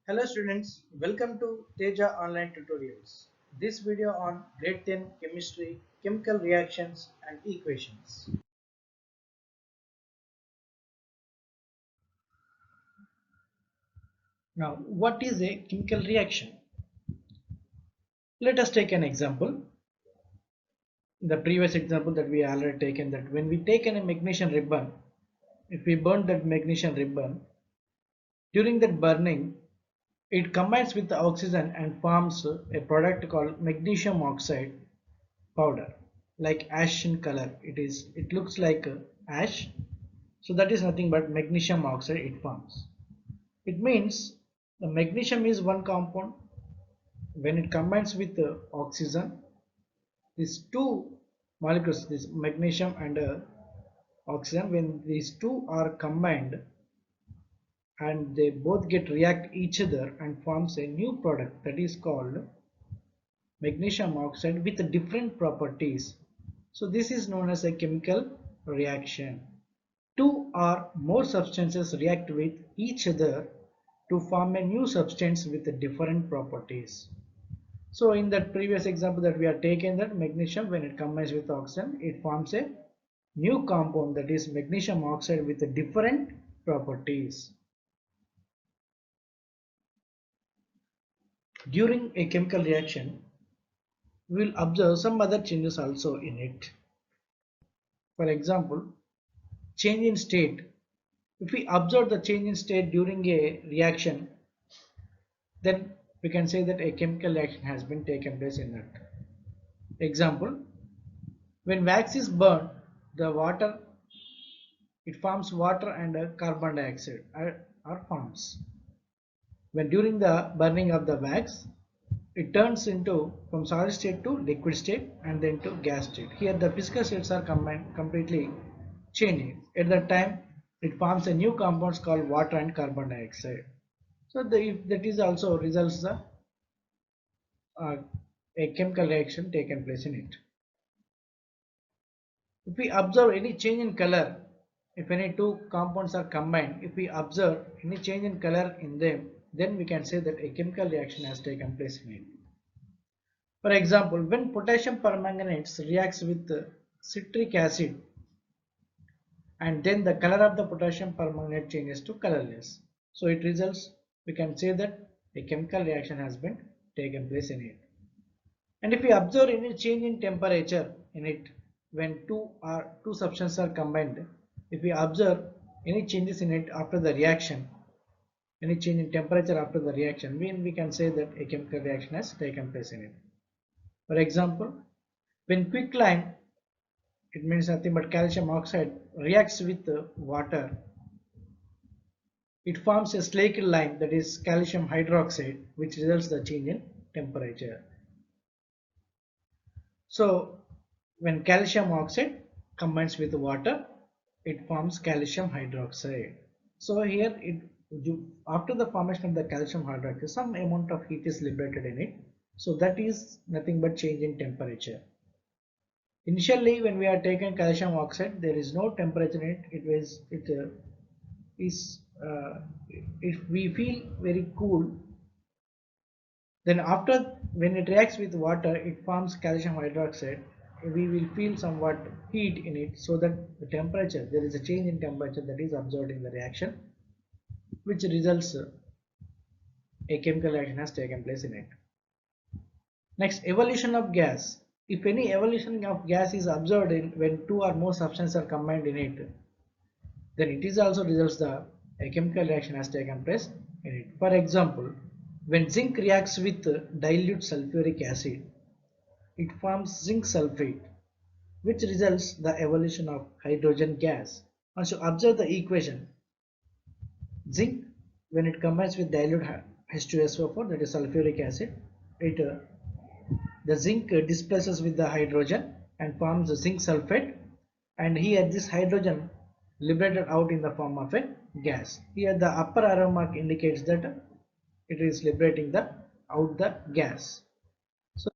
Hello students, welcome to Teja Online Tutorials. This video on grade 10 chemistry, chemical reactions and equations. Now, what is a chemical reaction? Let us take an example. The previous example that we already taken, that when we take a magnesium ribbon, if we burn that magnesium ribbon, during that burning, it combines with the oxygen and forms a product called magnesium oxide powder, like ash in color. It looks like ash, so that is nothing but magnesium oxide it forms. It means the magnesium is one compound. When it combines with oxygen, these two molecules, this magnesium and oxygen, when these two are combined and they both get react each other and forms a new product that is called magnesium oxide with different properties. So this is known as a chemical reaction. Two or more substances react with each other to form a new substance with different properties. So in that previous example that we are taking, that magnesium, when it combines with oxygen, it forms a new compound, that is magnesium oxide with different properties. During a chemical reaction, we will observe some other changes also in it. For example, change in state. If we observe the change in state during a reaction, then we can say that a chemical reaction has been taken place in that. Example, when wax is burned, the water, it forms water and carbon dioxide are forms. When during the burning of the wax, it turns into from solid state to liquid state and then to gas state. Here the physical states are combined, completely changing. At that time, it forms a new compounds called water and carbon dioxide. So that is also results uh, a chemical reaction taken place in it. If we observe any change in color, if any two compounds are combined, if we observe any change in color in them, then we can say that a chemical reaction has taken place in it. For example, when potassium permanganate reacts with citric acid, and then the color of the potassium permanganate changes to colorless. So it results, we can say that a chemical reaction has been taken place in it. And if we observe any change in temperature in it, when two substances are combined, if we observe any changes in it after the reaction, any change in temperature after the reaction, we can say that a chemical reaction has taken place in it. For example, when quicklime, it means nothing but calcium oxide, reacts with water, it forms a slaked lime, that is calcium hydroxide, which results the change in temperature. So when calcium oxide combines with water, it forms calcium hydroxide. So here after the formation of the calcium hydroxide, some amount of heat is liberated in it. So that is nothing but change in temperature. Initially, when we are taking calcium oxide, there is no temperature in it. If we feel very cool, then after, when it reacts with water, it forms calcium hydroxide. We will feel somewhat heat in it, so that the temperature, there is a change in temperature that is observed in the reaction, which results a chemical reaction has taken place in it. Next, evolution of gas. If any evolution of gas is observed when two or more substances are combined in it, then it is also results a chemical reaction has taken place in it. For example, when zinc reacts with dilute sulfuric acid, it forms zinc sulfate, which results the evolution of hydrogen gas. Also observe the equation. Zinc, when it combines with dilute H2SO4, that is sulfuric acid, the zinc displaces with the hydrogen and forms the zinc sulfate, and here this hydrogen liberated out in the form of a gas. Here the upper arrow mark indicates that it is liberating the out the gas. So